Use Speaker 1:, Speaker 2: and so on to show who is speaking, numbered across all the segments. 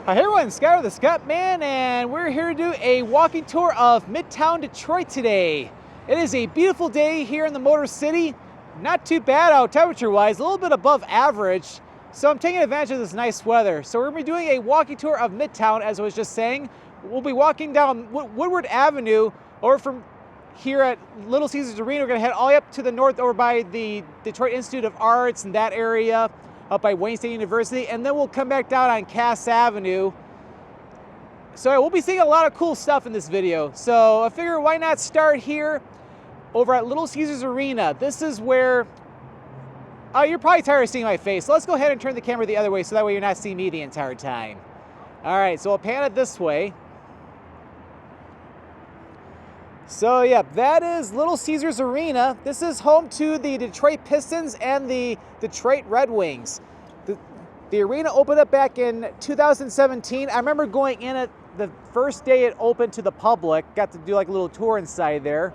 Speaker 1: Hi everyone, Skyler the Scut Man, and we're here to do a walking tour of Midtown Detroit today. It is a beautiful day here in the Motor City. Not too bad out temperature-wise, a little bit above average. So I'm taking advantage of this nice weather. So we're gonna be doing a walking tour of Midtown, as I was just saying. We'll be walking down Woodward Avenue, or from here at Little Caesars Arena, we're gonna head all the way up to the north over by the Detroit Institute of Arts and that area, up by Wayne State University, and then we'll come back down on Cass Avenue. So we'll be seeing a lot of cool stuff in this video. So I figure why not start here over at Little Caesars Arena. This is where, you're probably tired of seeing my face. So let's go ahead and turn the camera the other way so that way you're not seeing me the entire time. All right, so I'll pan it this way. So yeah, that is Little Caesars Arena. This is home to the Detroit Pistons and the Detroit Red Wings. The arena opened up back in 2017. I remember going in it the first day it opened to the public. Got to do like a little tour inside there.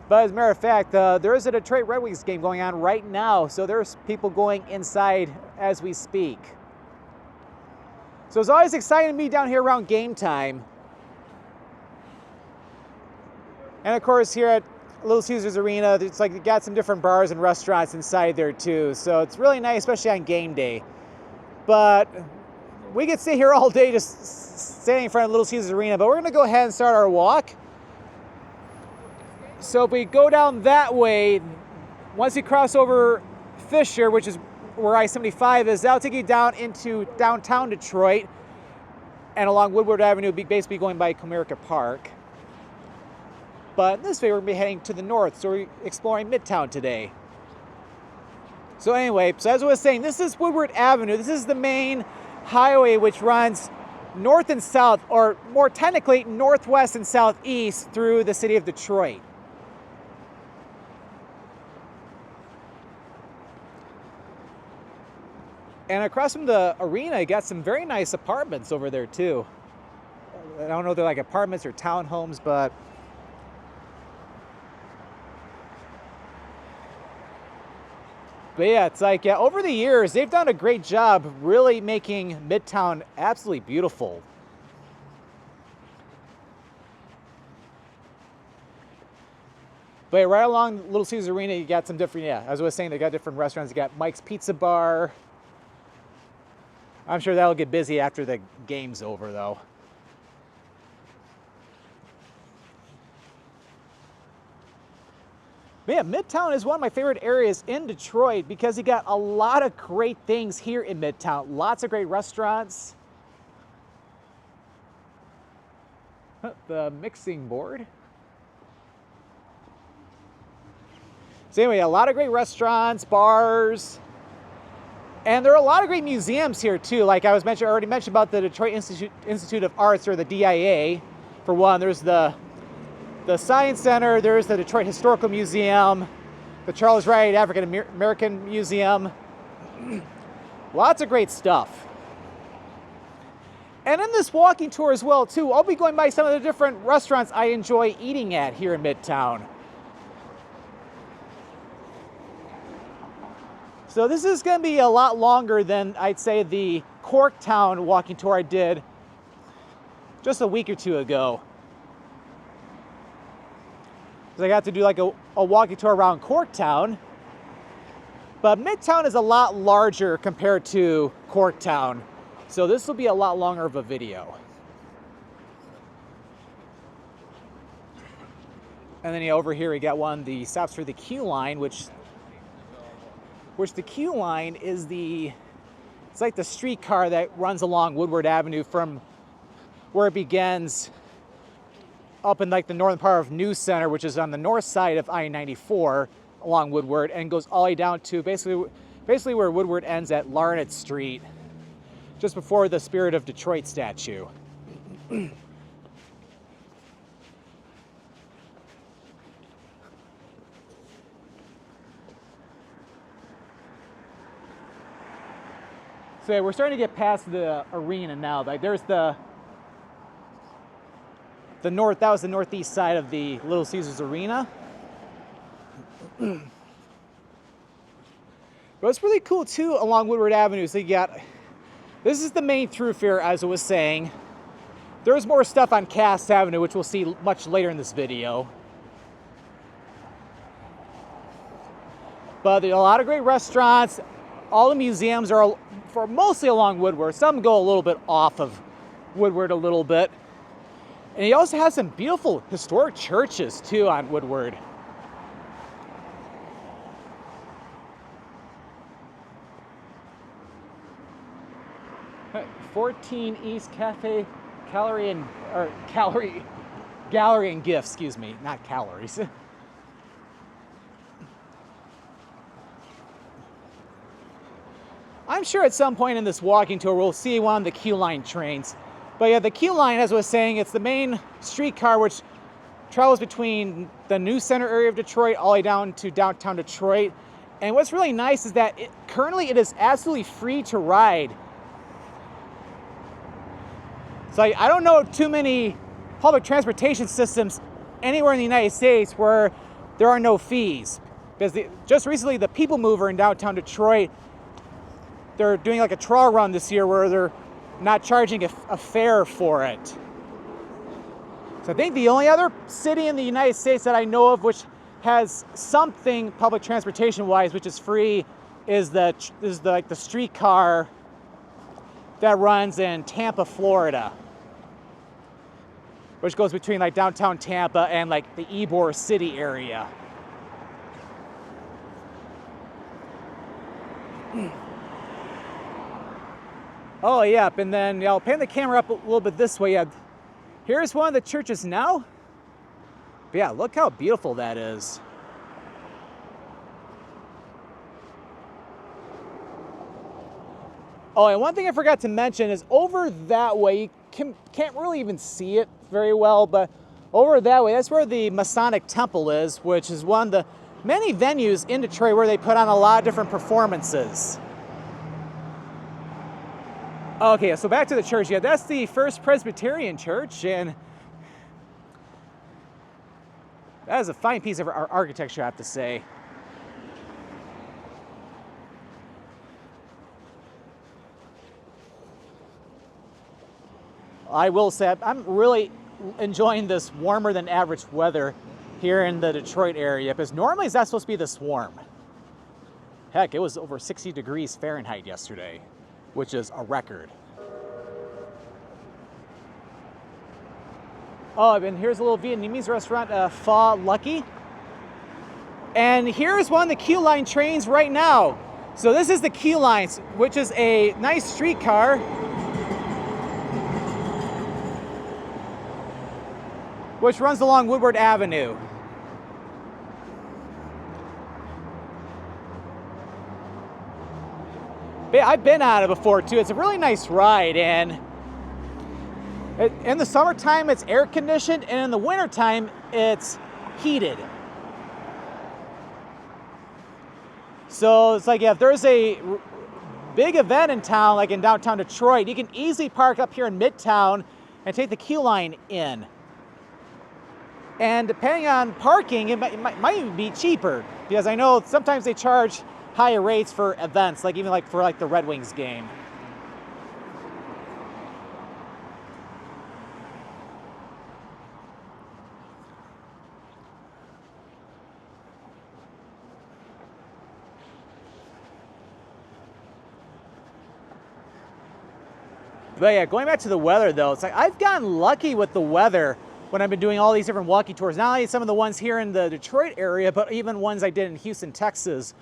Speaker 1: But as a matter of fact, there is a Detroit Red Wings game going on right now. So there's people going inside as we speak. So it's always exciting to me down here around game time. And of course, here at Little Caesars Arena, it's like you got some different bars and restaurants inside there too. So it's really nice, especially on game day. But we could sit here all day just standing in front of Little Caesars Arena, but we're gonna go ahead and start our walk. So if we go down that way, once you cross over Fisher, which is where I-75 is, that'll take you down into downtown Detroit and along Woodward Avenue, basically going by Comerica Park. But in this way, we're going to be heading to the north, so we're exploring Midtown today. So anyway, so as I was saying, this is Woodward Avenue. This is the main highway which runs north and south, or more technically, northwest and southeast through the city of Detroit. And across from the arena, you got some very nice apartments over there too. I don't know if they're like apartments or townhomes, but yeah, it's like, yeah, over the years, they've done a great job really making Midtown absolutely beautiful. But right along Little Caesars Arena, you got some different, yeah, as I was saying, they got different restaurants. You got Mike's Pizza Bar. I'm sure that'll get busy after the game's over, though. But yeah, Midtown is one of my favorite areas in Detroit because you got a lot of great things here in Midtown. Lots of great restaurants. The mixing board. So anyway, a lot of great restaurants, bars, and there are a lot of great museums here too. Like I already mentioned about the Detroit Institute of Arts, or the DIA. For one, there's the Science Center, there's the Detroit Historical Museum, the Charles Wright African American Museum. Lots of great stuff. And in this walking tour as well too, I'll be going by some of the different restaurants I enjoy eating at here in Midtown. So this is going to be a lot longer than I'd say the Corktown walking tour I did just a week or two ago. I got to do like a walking tour around Corktown, but Midtown is a lot larger compared to Corktown, so this will be a lot longer of a video. And then over here we got one, the stops for the Q line, which the Q line is it's like the streetcar that runs along Woodward Avenue from where it begins up in like the northern part of News Center, which is on the north side of I-94 along Woodward, and goes all the way down to basically where Woodward ends at Larned Street, just before the Spirit of Detroit statue. So yeah, we're starting to get past the arena now. Like there's the north, that was the northeast side of the Little Caesars Arena. But it's really cool too along Woodward Avenue. So you got This is the main thoroughfare, as I was saying. There's more stuff on Cass Avenue, which we'll see much later in this video. But there are a lot of great restaurants. All the museums are mostly along Woodward. Some go a little bit off of Woodward a little bit. And he also has some beautiful historic churches too on Woodward. Right, 14 East Cafe Gallery and Gifts, excuse me, not calories. I'm sure at some point in this walking tour we'll see one of the Q line trains. But yeah, the Q line, as I was saying, it's the main streetcar which travels between the New Center area of Detroit all the way down to downtown Detroit. And what's really nice is that currently it is absolutely free to ride. So I don't know too many public transportation systems anywhere in the United States where there are no fees. Because just recently, the People Mover in downtown Detroit, they're doing like a trial run this year where they're not charging a fare for it. So I think the only other city in the United States that I know of which has something public transportation-wise which is free is the streetcar that runs in Tampa, Florida, which goes between like downtown Tampa and like the Ybor City area. Oh, yeah, and then I'll pan the camera up a little bit this way. Yeah, here's one of the churches now. But yeah, look how beautiful that is. Oh, and one thing I forgot to mention is over that way, you can't really even see it very well, but over that way, that's where the Masonic Temple is, which is one of the many venues in Detroit where they put on a lot of different performances. Okay, so back to the church. Yeah, that's the First Presbyterian Church, and that is a fine piece of architecture, I have to say. I will say I'm really enjoying this warmer than average weather here in the Detroit area, because normally it's not supposed to be this warm. Heck, it was over 60 degrees Fahrenheit yesterday, which is a record. Oh, and here's a little Vietnamese restaurant, Pho Lucky. And here's one of the Q line trains right now. So this is the Q lines, which is a nice streetcar which runs along Woodward Avenue. I've been on it before too. It's a really nice ride, and in the summertime it's air conditioned, and in the wintertime it's heated. So it's like, yeah, if there's a big event in town, like in downtown Detroit, you can easily park up here in Midtown and take the Q line in. And depending on parking, it might even be cheaper, because I know sometimes they charge higher rates for events, like even like for like the Red Wings game. But yeah, going back to the weather though, it's like I've gotten lucky with the weather when I've been doing all these different walking tours. Not only some of the ones here in the Detroit area, but even ones I did in Houston, Texas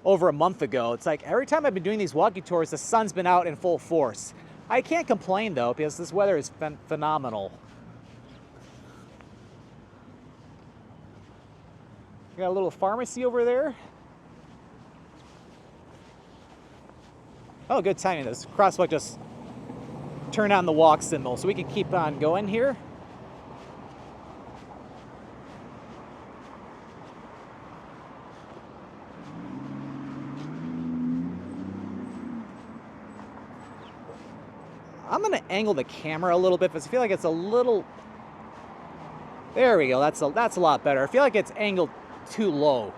Speaker 1: over a month ago. It's like every time I've been doing these walking tours, the sun's been out in full force. I can't complain though, because this weather has been phenomenal. Got a little pharmacy over there. Oh, good timing. This crosswalk just turned on the walk symbol, so we can keep on going here. I'm going to angle the camera a little bit, because I feel like it's a little... There we go. That's a lot better. I feel like it's angled too low.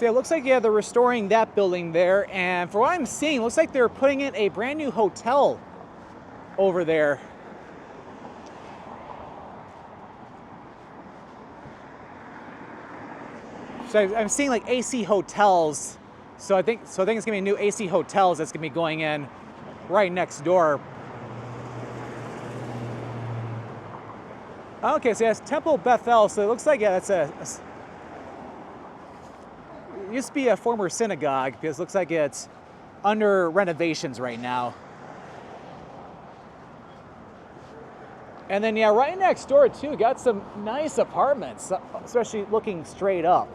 Speaker 1: So yeah, it looks like, yeah, they're restoring that building there, and for what I'm seeing, it looks like they're putting in a brand new hotel over there. So I'm seeing like AC hotels. So I think it's gonna be new AC hotels that's gonna be going in right next door. Okay, so that's Temple Bethel. So it looks like, yeah, that's it used to be a former synagogue, because it looks like it's under renovations right now. And then, yeah, right next door too, got some nice apartments, especially looking straight up.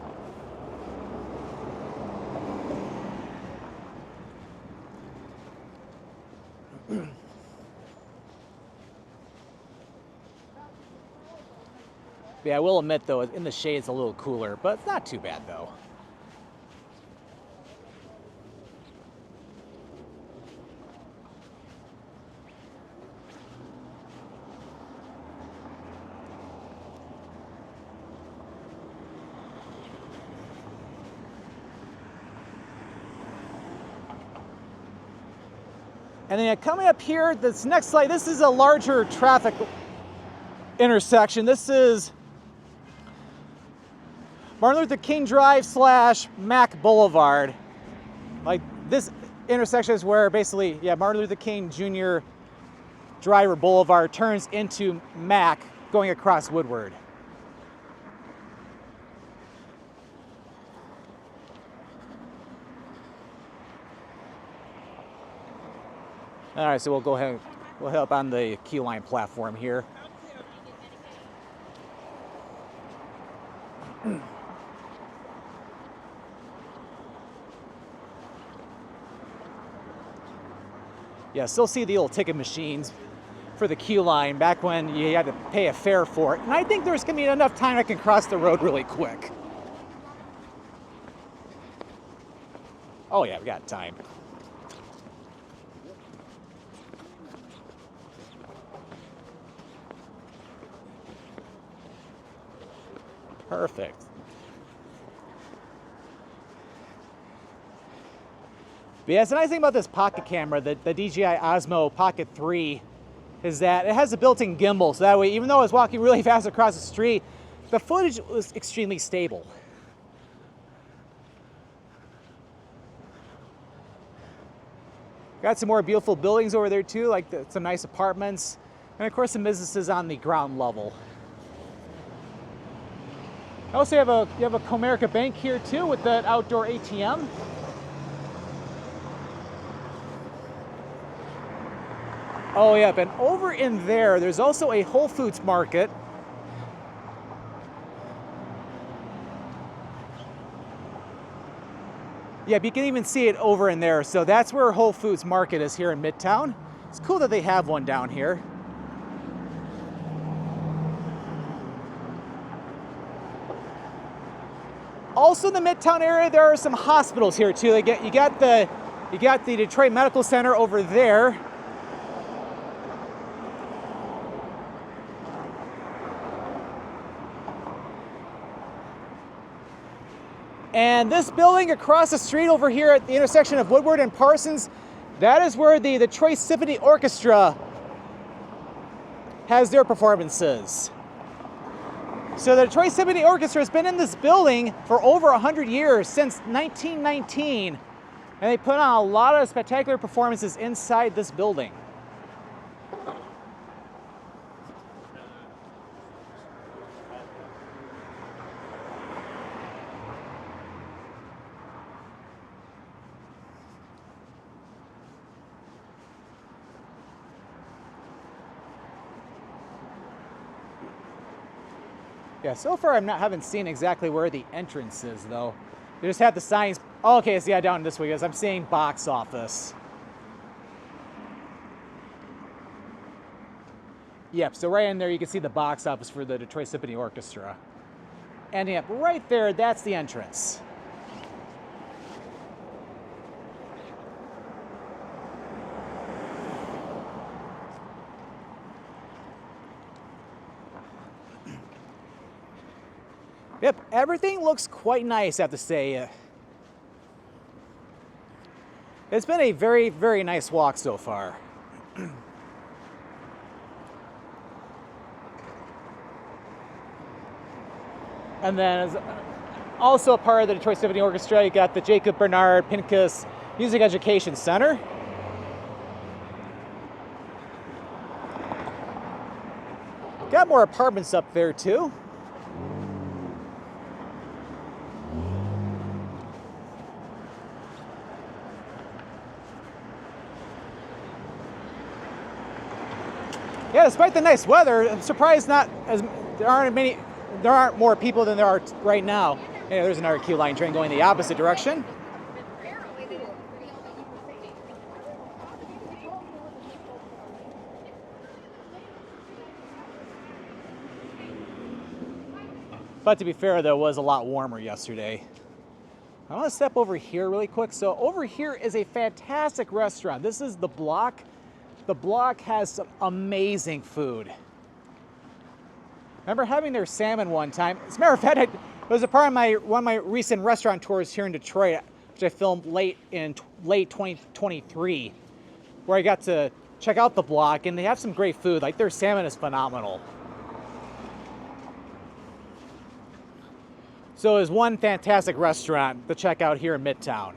Speaker 1: Yeah, I will admit though, in the shade it's a little cooler, but it's not too bad though. And then coming up here, this next slide, this is a larger traffic intersection. This is Martin Luther King Drive / Mack Boulevard. Like, this intersection is where basically, yeah, Martin Luther King Jr. Drive or Boulevard turns into Mack going across Woodward. All right, so we'll go ahead, we'll head up on the Key Line platform here. Yeah, still see the old ticket machines for the Q line back when you had to pay a fare for it. And I think there's gonna be enough time I can cross the road really quick. Oh yeah, we got time. Perfect. But yeah, it's the nice thing about this pocket camera, the DJI Osmo Pocket 3, is that it has a built-in gimbal, so that way, even though I was walking really fast across the street, the footage was extremely stable. Got some more beautiful buildings over there too, like some nice apartments, and of course some businesses on the ground level. Also, you have a Comerica Bank here too with that outdoor ATM. Oh yeah, and over in there, there's also a Whole Foods market. Yeah, but you can even see it over in there. So that's where Whole Foods market is here in Midtown. It's cool that they have one down here. Also in the Midtown area, there are some hospitals here too. You got the Detroit Medical Center over there. And this building across the street over here at the intersection of Woodward and Parsons, that is where the Detroit Symphony Orchestra has their performances. So the Detroit Symphony Orchestra has been in this building for over 100 years, since 1919, and they put on a lot of spectacular performances inside this building. Yeah, so far I haven't seen exactly where the entrance is though. They just have the signs. Oh, okay, so yeah, down this way, guys. I'm seeing box office. Yep, so right in there you can see the box office for the Detroit Symphony Orchestra. And yep, right there, that's the entrance. Yep, everything looks quite nice, I have to say. It's been a very, very nice walk so far. And then, as also a part of the Detroit Symphony Orchestra, you got the Jacob Bernard Pincus Music Education Center. Got more apartments up there too. Yeah, despite the nice weather, I'm surprised there aren't more people than there are right now. Yeah, there's another Q line train going the opposite direction. But to be fair, though, it was a lot warmer yesterday. I want to step over here really quick. So over here is a fantastic restaurant. This is The Block. The Block has some amazing food. Remember having their salmon one time. As a matter of fact, it was a part of one of my recent restaurant tours here in Detroit, which I filmed late 2023, where I got to check out The Block, and they have some great food. Like, their salmon is phenomenal. So it's one fantastic restaurant to check out here in Midtown.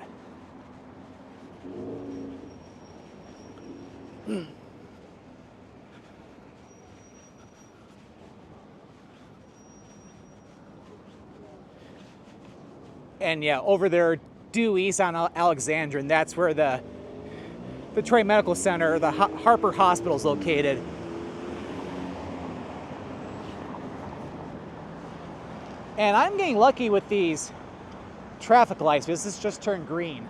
Speaker 1: And yeah, over there due east on Alexandria, and that's where the Detroit Medical Center, the Harper Hospital, is located. And I'm getting lucky with these traffic lights because this just turned green.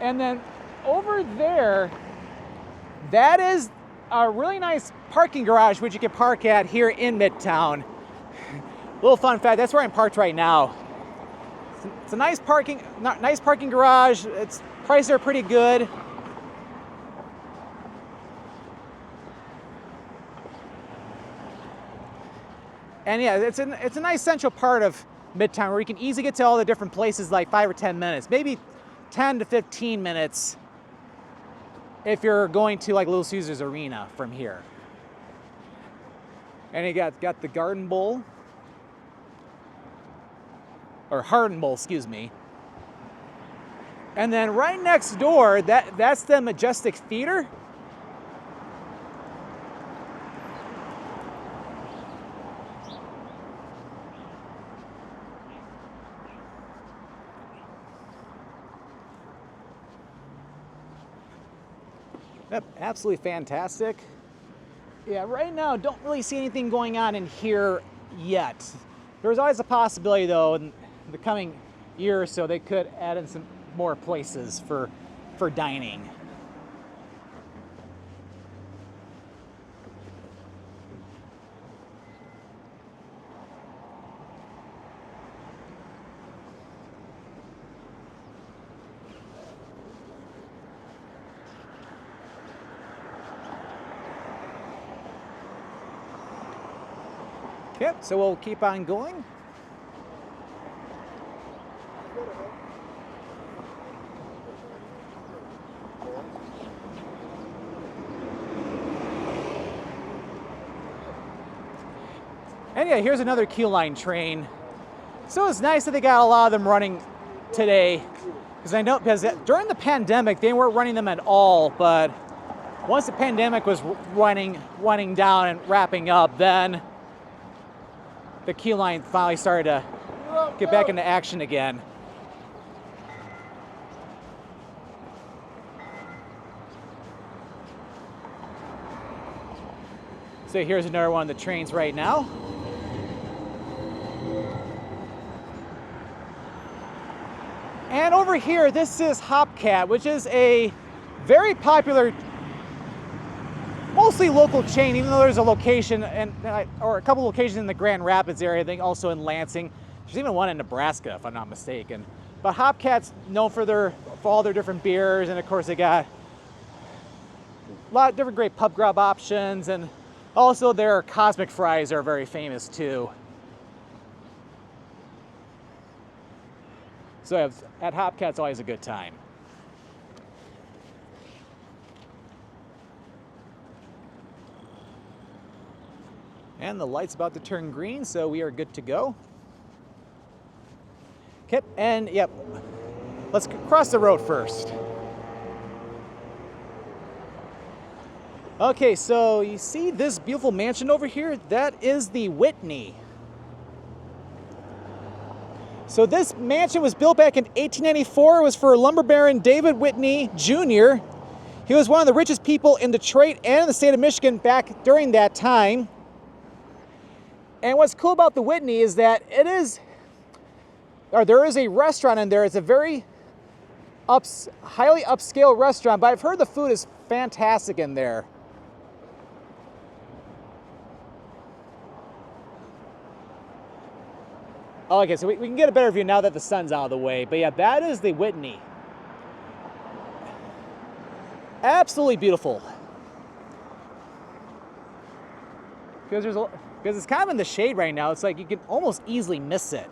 Speaker 1: And then over there, that is a really nice parking garage which you can park at here in Midtown. Little fun fact, that's where I'm parked right now. It's a nice parking garage. Its prices are pretty good. And yeah, it's a nice central part of Midtown where you can easily get to all the different places like 5 or 10 minutes, maybe 10 to 15 minutes if you're going to like Little Caesars Arena from here. And you got the Garden Bowl, or Hardin Bowl, excuse me. And then right next door, that's the Majestic Theater. Yep, absolutely fantastic. Yeah, right now, don't really see anything going on in here yet. There's always a possibility, though, in the coming year or so, they could add in some more places for dining. Yep, so we'll keep on going. And yeah, here's another Q line train. So it's nice that they got a lot of them running today, because during the pandemic they weren't running them at all, but once the pandemic was winding down and wrapping up, then the Q line finally started to get back into action again. So here's another one of the trains right now. And over here, this is Hopcat, which is a very popular, mostly local chain, even though there's a location or a couple locations in the Grand Rapids area, I think also in Lansing. There's even one in Nebraska, if I'm not mistaken. But Hopcat's known for all their different beers, and of course they got a lot of different great pub grub options, and also their Cosmic Fries are very famous too. So at Hopcat's always a good time. And the light's about to turn green, so we are good to go. Okay, and yep, let's cross the road first. Okay, so you see this beautiful mansion over here? That is the Whitney. So this mansion was built back in 1894. It was for lumber baron David Whitney Jr. He was one of the richest people in Detroit and in the state of Michigan back during that time. And what's cool about the Whitney is that there is a restaurant in there. It's a very highly upscale restaurant, but I've heard the food is fantastic in there. Oh, okay, so we can get a better view now that the sun's out of the way. But yeah, that is the Whitney. Absolutely beautiful. Because it's kind of in the shade right now. It's like you can almost easily miss it.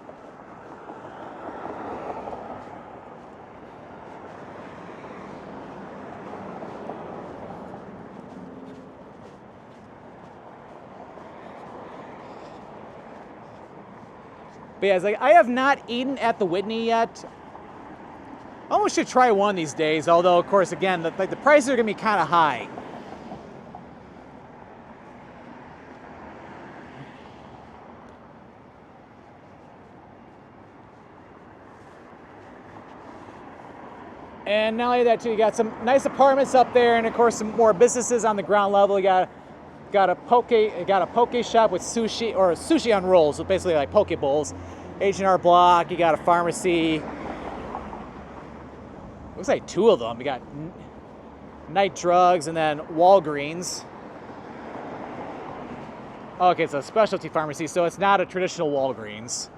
Speaker 1: But yeah, it's like I have not eaten at the Whitney yet. I almost should try one of these days, although of course again, the prices are gonna be kind of high. And not only that too, you got some nice apartments up there, and of course some more businesses on the ground level. You got a poke shop with sushi on rolls, so basically like poke bowls. H&R Block, you got a pharmacy. Looks like two of them. You got Night Drugs and then Walgreens. Okay, it's a specialty pharmacy, so it's not a traditional Walgreens.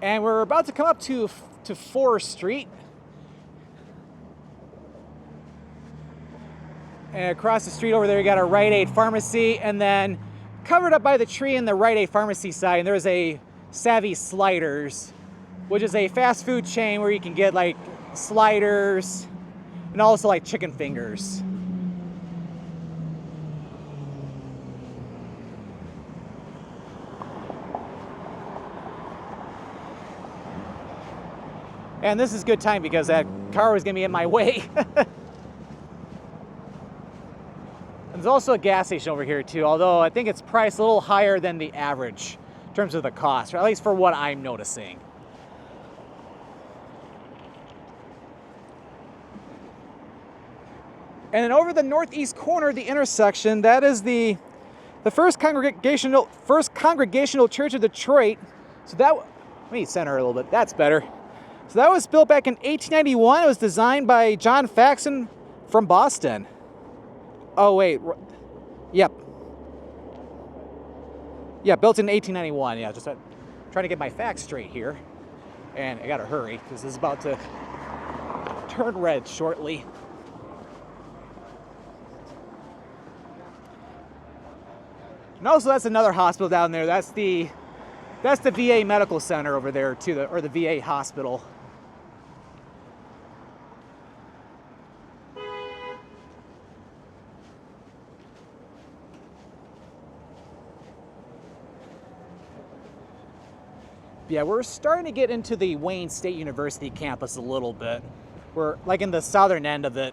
Speaker 1: And we're about to come up to 4th Street. And across the street over there, you got a Rite Aid pharmacy, and then covered up by the tree in the Rite Aid pharmacy side, and there's a Savvy Sliders, which is a fast food chain where you can get like sliders and also like chicken fingers. And this is good time because that car was gonna be in my way. And there's also a gas station over here too, although I think it's priced a little higher than the average in terms of the cost, or at least for what I'm noticing. And then over the northeast corner of the intersection, that is the first congregational church of Detroit. So that, let me center a little bit, that's better. So that was built back in 1891. It was designed by John Faxon from Boston. Oh, wait. Yep. Yeah, built in 1891. Yeah, just trying to get my facts straight here. And I gotta hurry because this is about to turn red shortly. And also, that's another hospital down there. That's the VA Medical Center over there too, or the VA hospital. Yeah, we're starting to get into the Wayne State University campus a little bit. We're like in the southern end of it.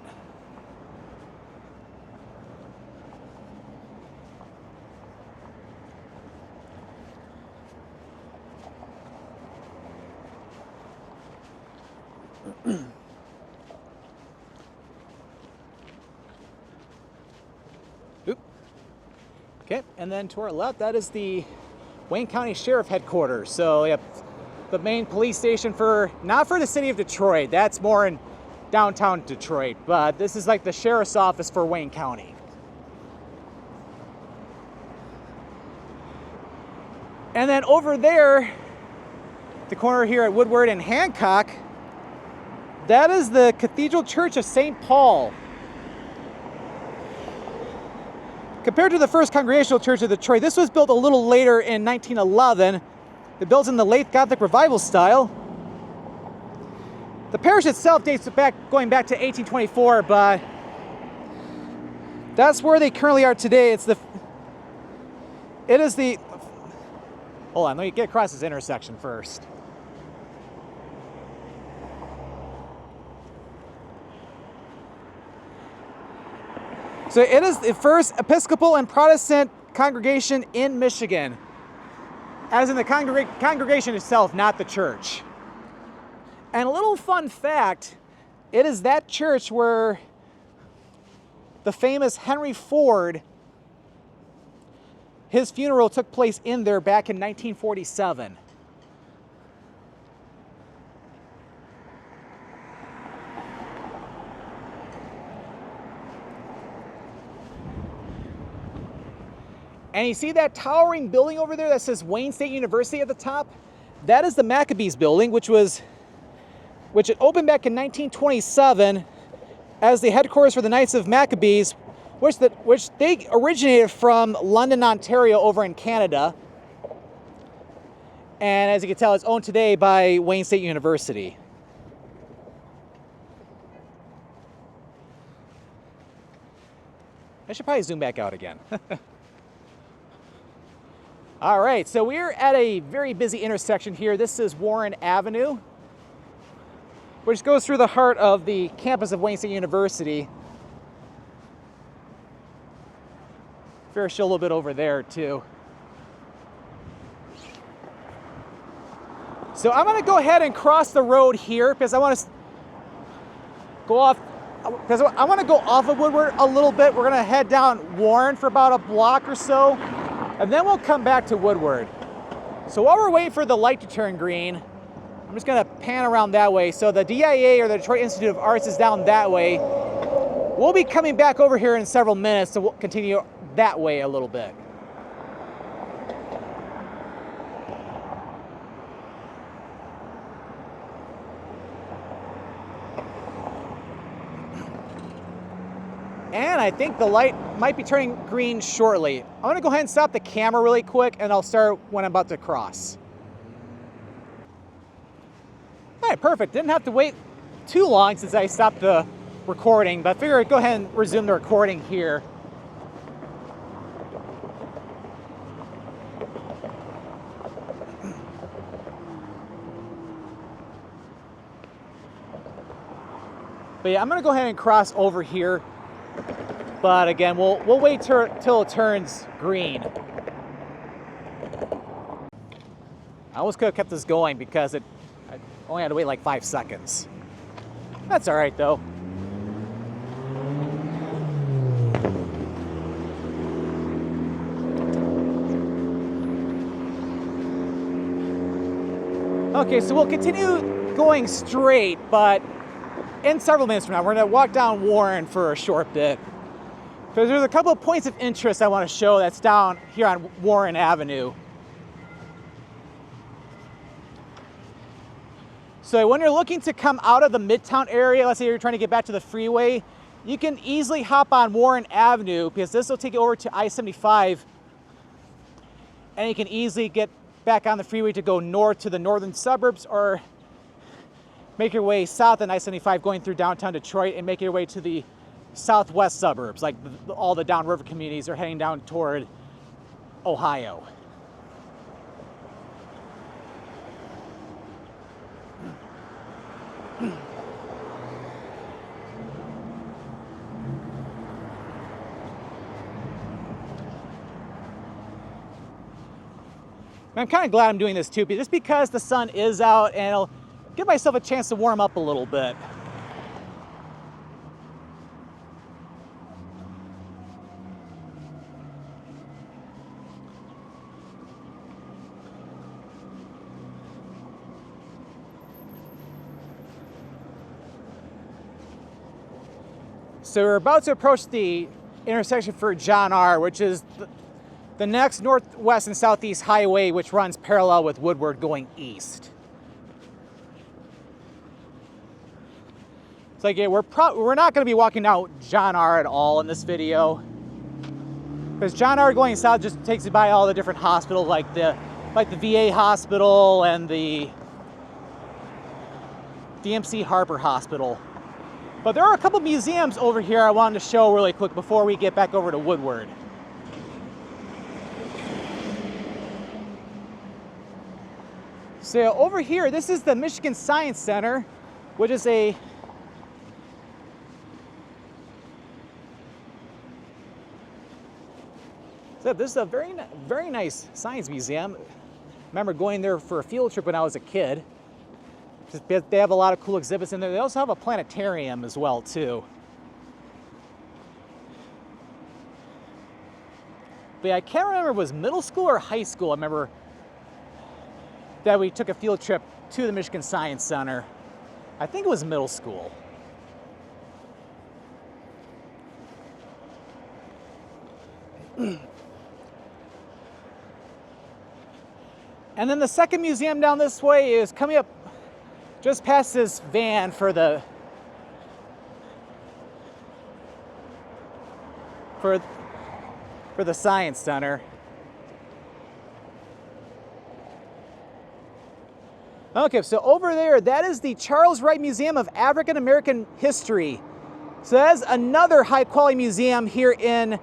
Speaker 1: Oop. Okay, and then to our left, that is the Wayne County Sheriff Headquarters. So, yep, the main police station not for the city of Detroit. That's more in downtown Detroit, but this is like the sheriff's office for Wayne County. And then over there, the corner here at Woodward and Hancock, that is the Cathedral Church of St. Paul. Compared to the First Congregational Church of Detroit, this was built a little later in 1911. It built in the late Gothic Revival style. The parish itself dates going back to 1824, but that's where they currently are today. Hold on, let me get across this intersection first. So it is the first Episcopal and Protestant congregation in Michigan, as in the congregation itself, not the church. And a little fun fact, it is that church where the famous Henry Ford, his funeral took place in there back in 1947. And you see that towering building over there that says Wayne State University at the top? That is the Maccabees building, which it opened back in 1927 as the headquarters for the Knights of Maccabees, which they originated from London, Ontario, over in Canada. And as you can tell, it's owned today by Wayne State University. I should probably zoom back out again. All right, so we're at a very busy intersection here. This is Warren Avenue, which goes through the heart of the campus of Wayne State University. Fair show a little bit over there too. So I'm gonna go ahead and cross the road here because I want to go off of Woodward a little bit. We're gonna head down Warren for about a block or so, and then we'll come back to Woodward. So while we're waiting for the light to turn green, I'm just gonna pan around that way. So the DIA, or the Detroit Institute of Arts, is down that way. We'll be coming back over here in several minutes, so we'll continue that way a little bit. And I think the light might be turning green shortly. I'm gonna go ahead and stop the camera really quick, and I'll start when I'm about to cross. All right, perfect. Didn't have to wait too long since I stopped the recording, but I figured I'd go ahead and resume the recording here. But yeah, I'm gonna go ahead and cross over here. But again, we'll wait till it turns green. I almost could have kept this going because I only had to wait like 5 seconds. That's all right though. Okay, so we'll continue going straight, but in several minutes from now, we're gonna walk down Warren for a short bit. Because there's a couple of points of interest I want to show that's down here on Warren Avenue. So when you're looking to come out of the Midtown area, let's say you're trying to get back to the freeway, you can easily hop on Warren Avenue because this will take you over to I-75, and you can easily get back on the freeway to go north to the northern suburbs, or make your way south on I-75 going through downtown Detroit and make your way to the southwest suburbs, like all the downriver communities are heading down toward Ohio. I'm kind of glad I'm doing this too, just because the sun is out, and it'll give myself a chance to warm up a little bit. So we're about to approach the intersection for John R., which is the next northwest and southeast highway, which runs parallel with Woodward going east. It's like, yeah, we're not going to be walking down John R. at all in this video, because John R. going south just takes you by all the different hospitals, like the VA hospital and the MC Harper Hospital. But there are a couple museums over here I wanted to show really quick before we get back over to Woodward. So over here, this is the Michigan Science Center, which is a this is a very nice science museum. I remember going there for a field trip when I was a kid. They have a lot of cool exhibits in there. They also have a planetarium as well, too. But yeah, I can't remember if it was middle school or high school. I remember that we took a field trip to the Michigan Science Center. I think it was middle school. And then the second museum down this way is coming up just past this van for the Science Center. Okay, so over there, that is the Charles Wright Museum of African American History. So that's another high quality museum here in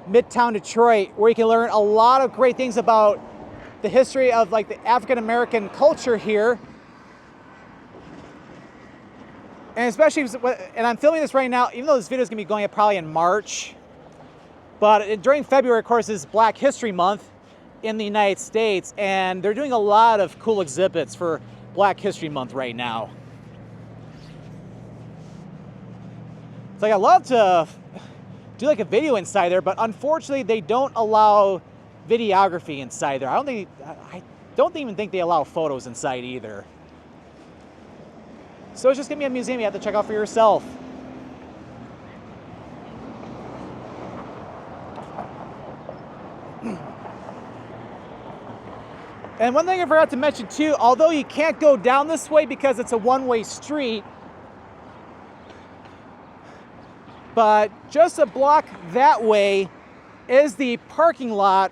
Speaker 1: Midtown Detroit, where you can learn a lot of great things about the history of like the African American culture here. And especially, and I'm filming this right now, even though this video is gonna be going up probably in March, but during February, of course, is Black History Month in the United States, and they're doing a lot of cool exhibits for Black History Month right now. It's like, I love to do like a video inside there, but unfortunately they don't allow videography inside there. I don't even think they allow photos inside either. So it's just gonna be a museum you have to check out for yourself. And one thing I forgot to mention too, although you can't go down this way because it's a one-way street, but just a block that way is the parking lot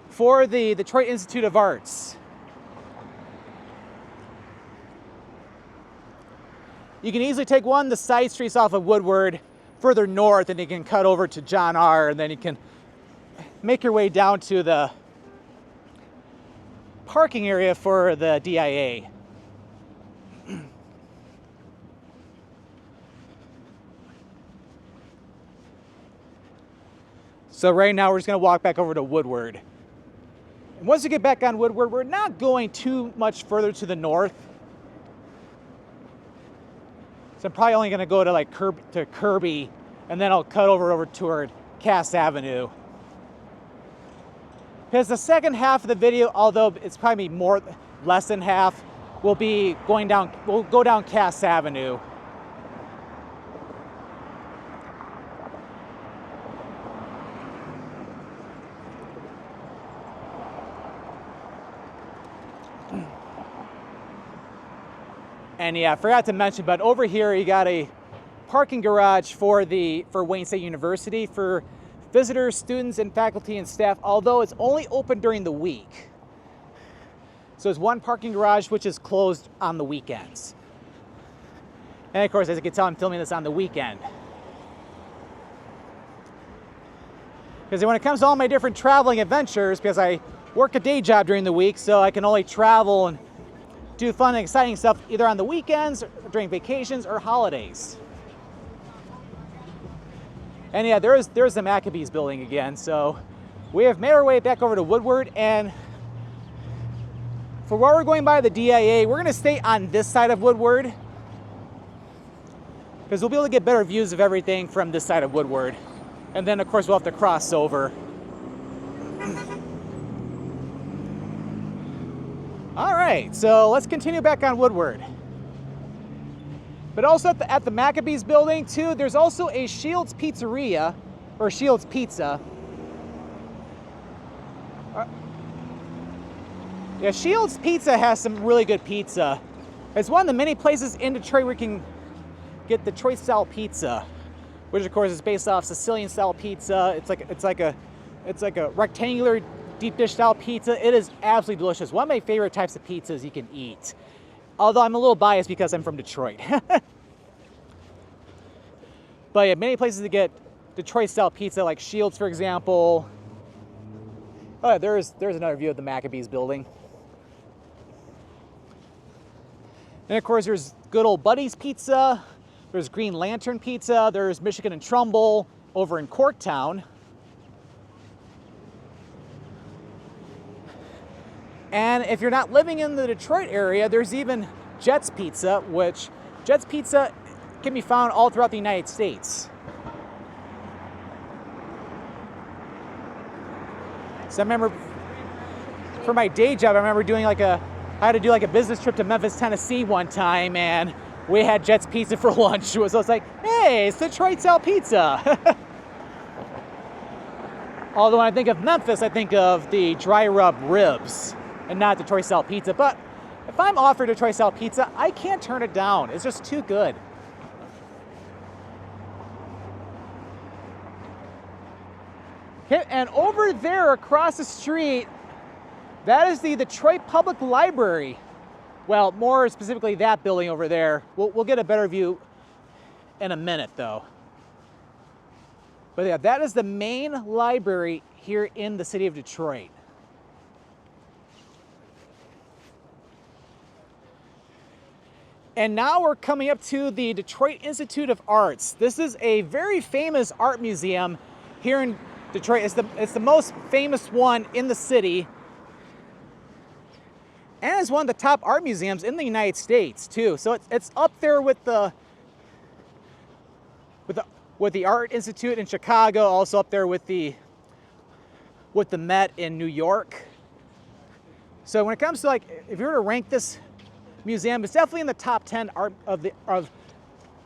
Speaker 1: for the Detroit Institute of Arts. You can easily take one of the side streets off of Woodward further north, and you can cut over to John R., and then you can make your way down to the parking area for the DIA. So right now we're just gonna walk back over to Woodward. And once we get back on Woodward, we're not going too much further to the north. So I'm probably only gonna go to like Kirby, and then I'll cut over toward Cass Avenue. Because the second half of the video, although it's probably less than half, we'll go down Cass Avenue. And yeah, I forgot to mention, but over here you got a parking garage for Wayne State University for visitors, students, and faculty and staff, although it's only open during the week. So there's one parking garage which is closed on the weekends. And of course, as you can tell, I'm filming this on the weekend. Because when it comes to all my different traveling adventures, because I work a day job during the week, so I can only travel and do fun and exciting stuff either on the weekends, during vacations, or holidays. And yeah, there's the Maccabees building again. So we have made our way back over to Woodward, and for while we're going by the DIA, we're gonna stay on this side of Woodward, because we'll be able to get better views of everything from this side of Woodward. And then of course we'll have to cross over. All right, so let's continue back on Woodward. But also at the Maccabees building too, there's also a Shields Pizzeria, or Shields Pizza. Yeah, Shields Pizza has some really good pizza. It's one of the many places in Detroit where you can get Detroit style pizza, which of course is based off Sicilian style pizza. It's like a rectangular deep dish style pizza. It is absolutely delicious. One of my favorite types of pizzas you can eat. Although I'm a little biased because I'm from Detroit. But yeah, many places to get Detroit style pizza, like Shields, for example. Oh, yeah, there's another view of the Maccabees building. And of course, there's good old Buddy's Pizza. There's Green Lantern Pizza. There's Michigan and Trumbull over in Corktown. And if you're not living in the Detroit area, there's even Jets Pizza, which Jets Pizza can be found all throughout the United States. So I remember for my day job, I remember doing I had to do like a business trip to Memphis, Tennessee one time, and we had Jets Pizza for lunch. So I was like, hey, it's Detroit style pizza. Although when I think of Memphis, I think of the dry rub ribs and not Detroit style pizza. But if I'm offered Detroit style pizza, I can't turn it down. It's just too good. Okay, and over there across the street, that is the Detroit Public Library. Well, more specifically that building over there. We'll get a better view in a minute though. But yeah, that is the main library here in the city of Detroit. And now we're coming up to the Detroit Institute of Arts. This is a very famous art museum here in Detroit. It's the most famous one in the city. And it's one of the top art museums in the United States too. So it's up there with the Art Institute in Chicago, also up there with the Met in New York. So when it comes to like, if you were to rank this museum, it's definitely in the top 10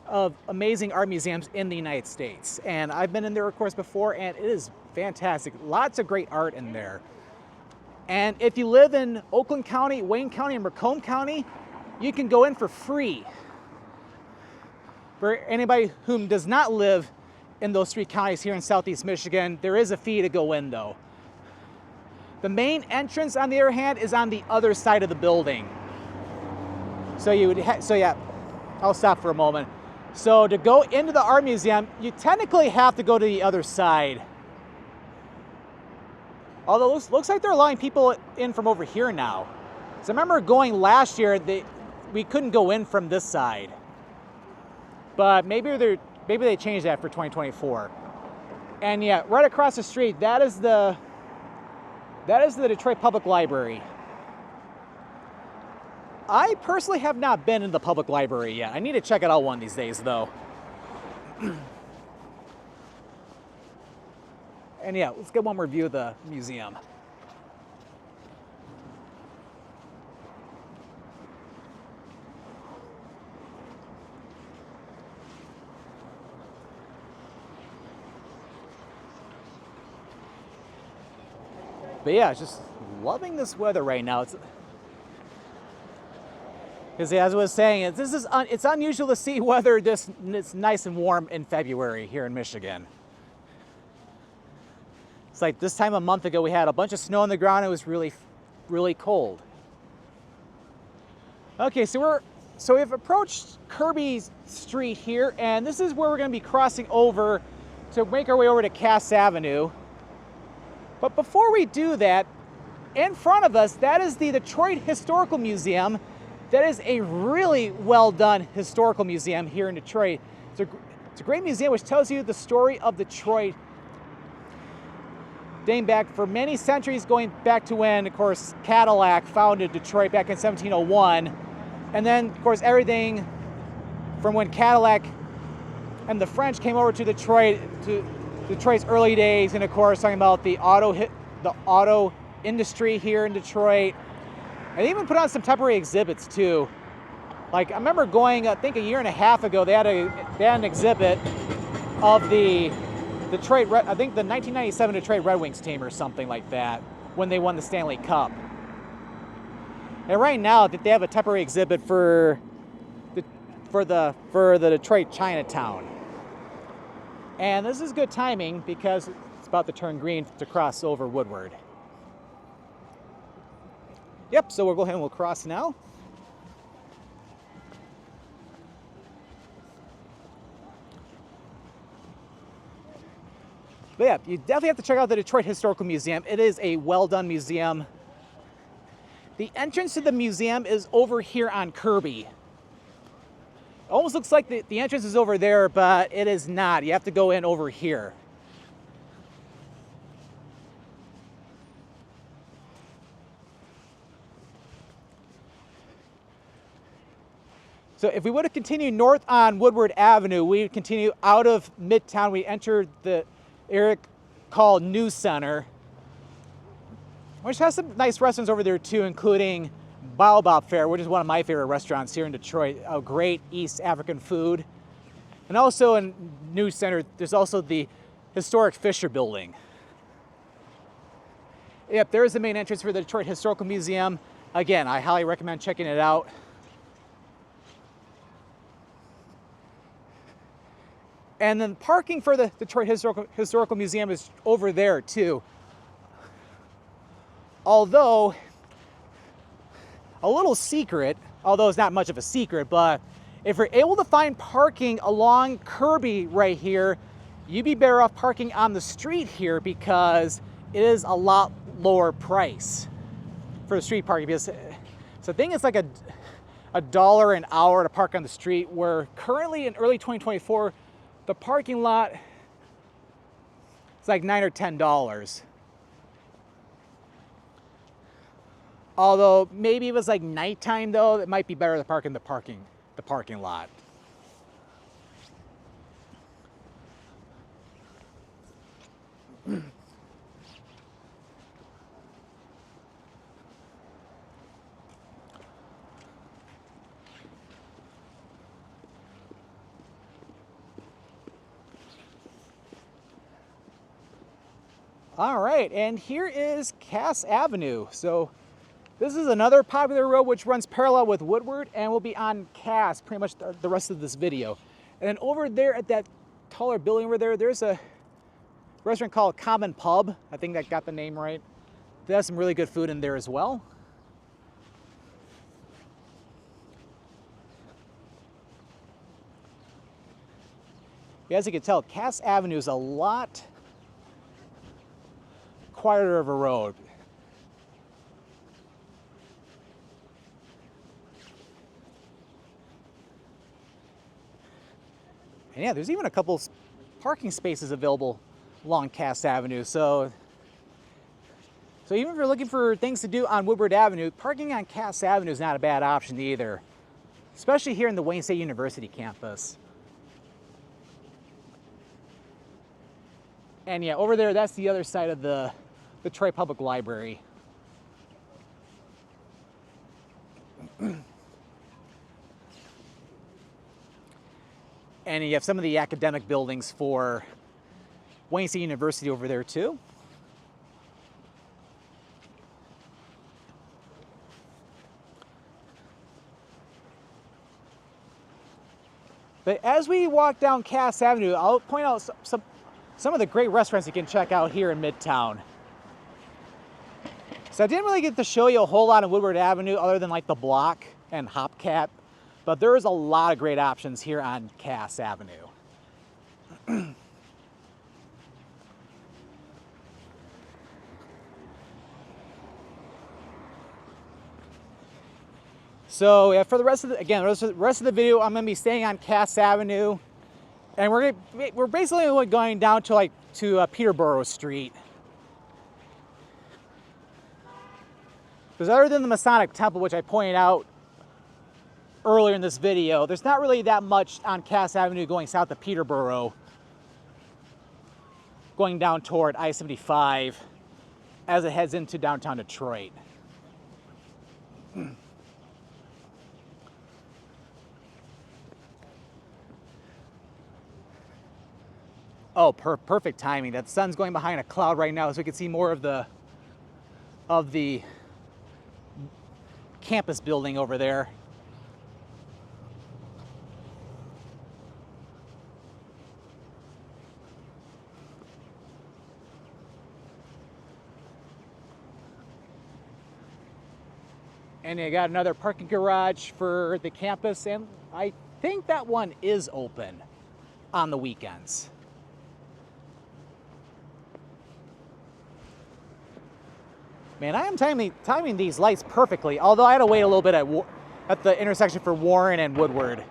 Speaker 1: of amazing art museums in the United States. And I've been in there, of course, before, and it is fantastic. Lots of great art in there. And if you live in Oakland County, Wayne County, and Macomb County, you can go in for free. For anybody who does not live in those three counties here in Southeast Michigan, there is a fee to go in though. The main entrance, on the other hand, is on the other side of the building. So yeah, I'll stop for a moment. So to go into the art museum, you technically have to go to the other side. Although it looks like they're allowing people in from over here now. So I remember going last year, we couldn't go in from this side. But maybe they changed that for 2024. And yeah, right across the street, that is the Detroit Public Library. I personally have not been in the public library yet. I need to check it out one of these days though. And yeah, let's get one more view of the museum. But yeah, just loving this weather right now. Because as I was saying, it's unusual to see weather this nice and warm in February here in Michigan. It's like this time a month ago we had a bunch of snow on the ground. It was really, really cold. Okay, so we've approached Kirby Street here, and this is where we're going to be crossing over to make our way over to Cass Avenue. But before we do that, in front of us, that is the Detroit Historical Museum. That is a really well done historical museum here in Detroit. It's a great museum which tells you the story of Detroit dating back for many centuries, going back to when, of course, Cadillac founded Detroit back in 1701. And then, of course, everything from when Cadillac and the French came over to Detroit's early days, and of course, talking about the auto industry here in Detroit. And they even put on some temporary exhibits too. Like I remember going, I think a year and a half ago, they had an exhibit of the Detroit, I think the 1997 Detroit Red Wings team or something like that, when they won the Stanley Cup. And right now, they have a temporary exhibit for for the Detroit Chinatown. And this is good timing because it's about to turn green to cross over Woodward. Yep, so we'll go ahead and we'll cross now. But yeah, you definitely have to check out the Detroit Historical Museum. It is a well-done museum. The entrance to the museum is over here on Kirby. It almost looks like the entrance is over there, but it is not. You have to go in over here. So if we would have continued north on Woodward Avenue, we would continue out of Midtown. We entered the area called News Center, which has some nice restaurants over there too, including Baobab Fare, which is one of my favorite restaurants here in Detroit. A great East African food. And also in News Center, there's also the historic Fisher Building. Yep, there's the main entrance for the Detroit Historical Museum. Again, I highly recommend checking it out. And then parking for the Detroit Historical Museum is over there too. Although, a little secret, although it's not much of a secret, but if you're able to find parking along Kirby right here, you'd be better off parking on the street here because it is a lot lower price for the street parking. Because so I think it's like $1 an hour to park on the street, where currently in early 2024, the parking lot is like $9 or $10. Although maybe it was like nighttime though, it might be better to park in the parking lot. All right, and here is Cass Avenue. So this is another popular road which runs parallel with Woodward and will be on Cass pretty much the rest of this video. And then over there at that taller building over there, there's a restaurant called Common Pub. I think that got the name right. They have some really good food in there as well. As you can tell, Cass Avenue is a lot quieter of a road. And yeah, there's even a couple parking spaces available along Cass Avenue. So even if you're looking for things to do on Woodward Avenue, parking on Cass Avenue is not a bad option either, especially here in the Wayne State University campus. And yeah, over there, that's the other side of the Detroit Public Library. And you have some of the academic buildings for Wayne State University over there too. But as we walk down Cass Avenue, I'll point out some of the great restaurants you can check out here in Midtown. So I didn't really get to show you a whole lot of Woodward Avenue other than like the Block and Hopcat, but there is a lot of great options here on Cass Avenue. So yeah, for the rest of the video, I'm gonna be staying on Cass Avenue, and we're basically going down to Peterboro Street. Because other than the Masonic Temple, which I pointed out earlier in this video, there's not really that much on Cass Avenue going south of Peterboro, going down toward I-75 as it heads into downtown Detroit. Oh, perfect timing. That sun's going behind a cloud right now, so we can see more of the campus building over there. And you got another parking garage for the campus, and I think that one is open on the weekends. Man, I am timing these lights perfectly, although I had to wait a little bit at the intersection for Warren and Woodward.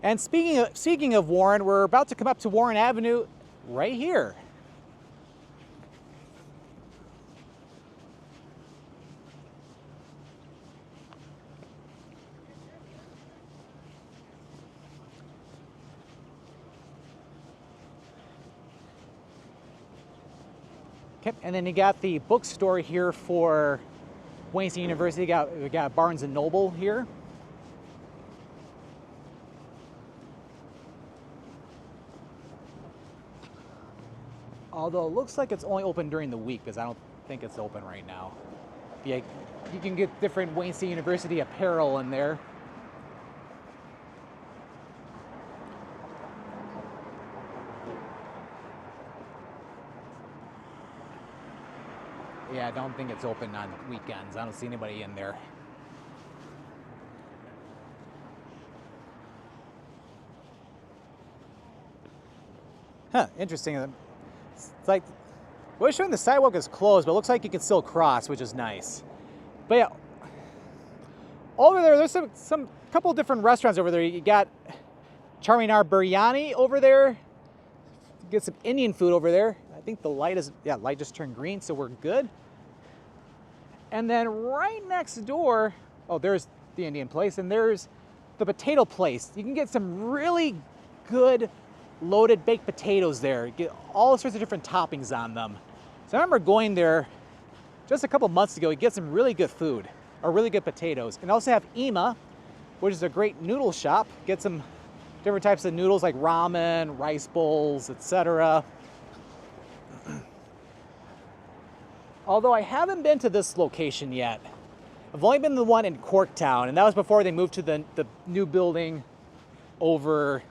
Speaker 1: And speaking of Warren, we're about to come up to Warren Avenue right here. Okay, and then you got the bookstore here for Wayne State University. We got Barnes and Noble here. Although it looks like it's only open during the week, because I don't think it's open right now. Yeah, you can get different Wayne State University apparel in there. Yeah, I don't think it's open on weekends. I don't see anybody in there. Huh, interesting. It's like, we're showing the sidewalk is closed, but it looks like you can still cross, which is nice. But yeah, over there, there's some couple different restaurants over there. You got Charminar Biryani over there. Get some Indian food over there. I think the light just turned green, so we're good. And then right next door, oh, there's the Indian place, and there's the potato place. You can get some really good loaded baked potatoes there. You get all sorts of different toppings on them. So I remember going there just a couple months ago. You get some really good food, or really good potatoes. And also have Ima, which is a great noodle shop. Get some different types of noodles like ramen, rice bowls, etc. Although I haven't been to this location yet. I've only been to the one in Corktown, and that was before they moved to the new building over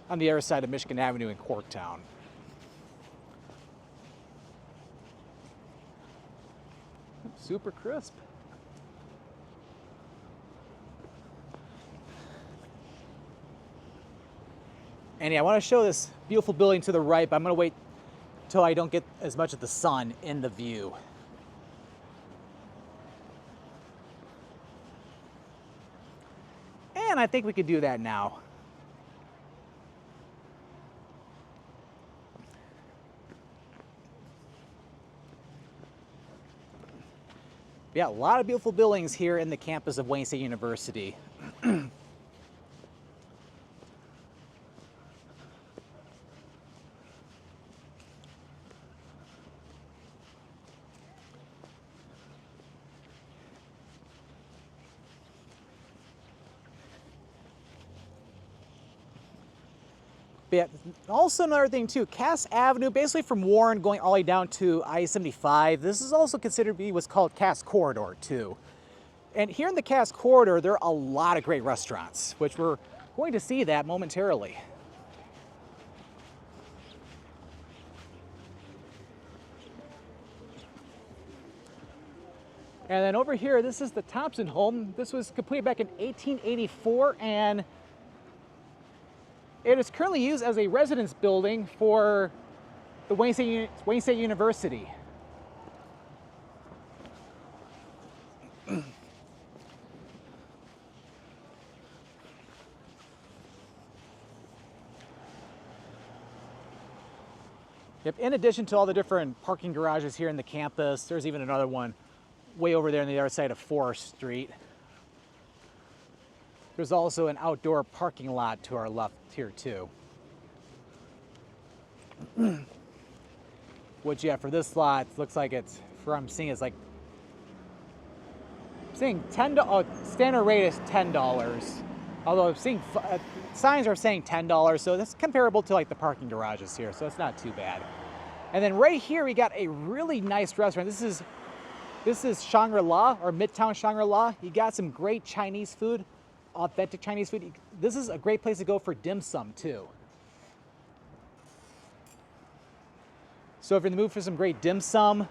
Speaker 1: on the other side of Michigan Avenue in Corktown. Super crisp. And yeah, I want to show this beautiful building to the right, but I'm going to wait till I don't get as much of the sun in the view. And I think we could do that now. Yeah, a lot of beautiful buildings here in the campus of Wayne State University. But also another thing too, Cass Avenue, basically from Warren going all the way down to I-75, this is also considered to be what's called Cass Corridor too. And here in the Cass Corridor, there are a lot of great restaurants, which we're going to see that momentarily. And then over here, this is the Thompson home. This was completed back in 1884, and it is currently used as a residence building for the Wayne State University. Yep, in addition to all the different parking garages here in the campus, there's even another one way over there on the other side of Forest Street. There's also an outdoor parking lot to our left here too. Which, yeah, for this lot, looks like it's, for what I'm seeing, is like, I'm seeing standard rate is $10. Although I'm seeing signs are saying $10, so that's comparable to like the parking garages here, so it's not too bad. And then right here we got a really nice restaurant. This is Shangri-La, or Midtown Shangri-La. You got some great Chinese food, authentic Chinese food. This is a great place to go for dim sum too. So if you're in the mood for some great dim sum,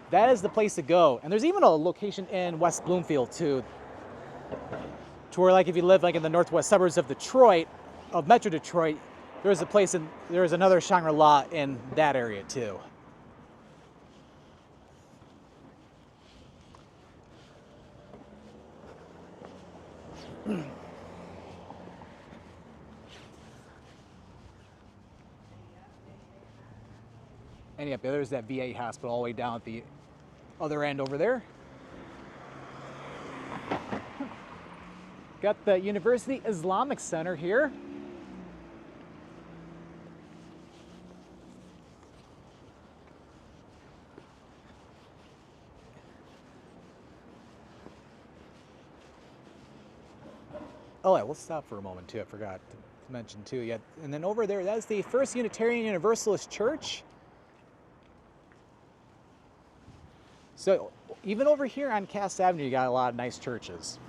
Speaker 1: that is the place to go. And there's even a location in West Bloomfield too, to where like if you live like in the northwest suburbs of Detroit, of Metro Detroit, there's a place in, there's another Shangri-La in that area too. And yep, there's that VA hospital all the way down at the other end over there. Got the University Islamic Center here. Oh yeah, we'll stop for a moment too. I forgot to mention too. Yeah, and then over there, that's the First Unitarian Universalist Church. So even over here on Cass Avenue, you got a lot of nice churches.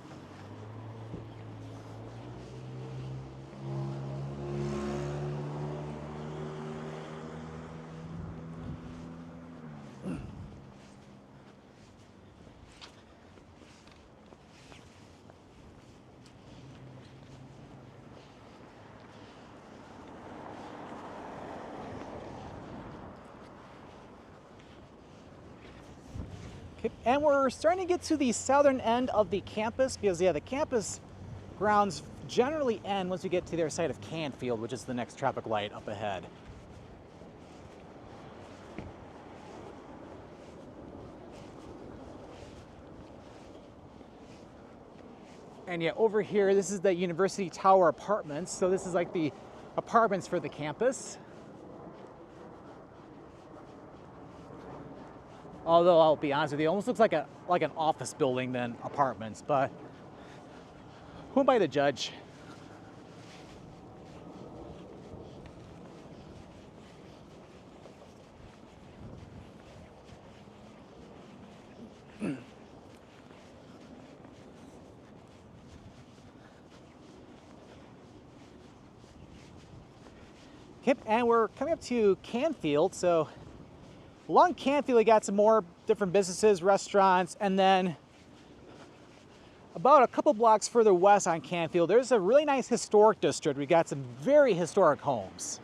Speaker 1: And we're starting to get to the southern end of the campus because, yeah, the campus grounds generally end once we get to the other side of Canfield, which is the next traffic light up ahead. And yeah, over here, this is the University Tower Apartments. So this is like the apartments for the campus. Although I'll be honest with you, it almost looks like an office building than apartments, but who am I to judge? Yep, and we're coming up to Canfield, so along Canfield, we got some more different businesses, restaurants, and then about a couple blocks further west on Canfield, there's a really nice historic district. We got some very historic homes.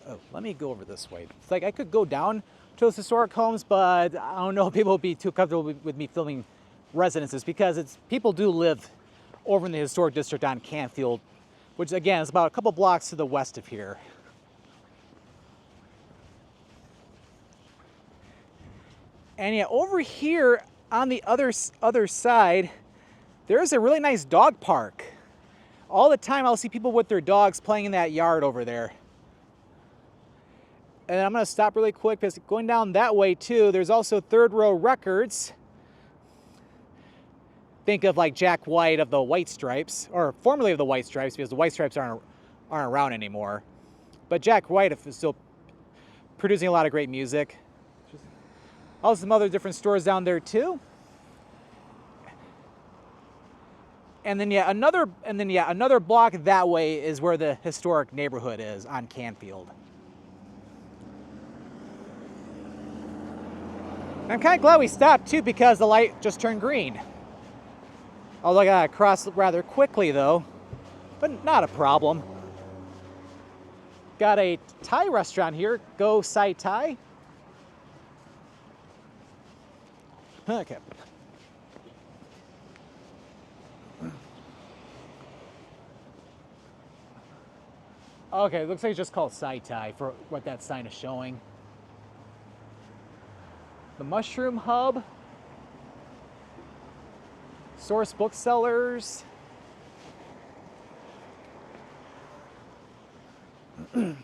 Speaker 1: Oh, let me go over this way. It's like I could go down to those historic homes, but I don't know if people would be too comfortable with me filming residences because people do live over in the historic district on Canfield, which again is about a couple blocks to the west of here. And yeah, over here on the other side, there's a really nice dog park. All the time I'll see people with their dogs playing in that yard over there. And I'm gonna stop really quick because going down that way too, there's also Third Row Records. Think of like Jack White of the White Stripes, or formerly of the White Stripes, because the White Stripes aren't around anymore. But Jack White is still producing a lot of great music. Also some other different stores down there too. And then yeah, another block that way is where the historic neighborhood is on Canfield. I'm kind of glad we stopped too because the light just turned green. Although I gotta cross rather quickly though, but not a problem. Got a Thai restaurant here, Go Sai Thai. Okay. Okay, it looks like it's just called Sai Thai for what that sign is showing. The Mushroom Hub. Source Booksellers. So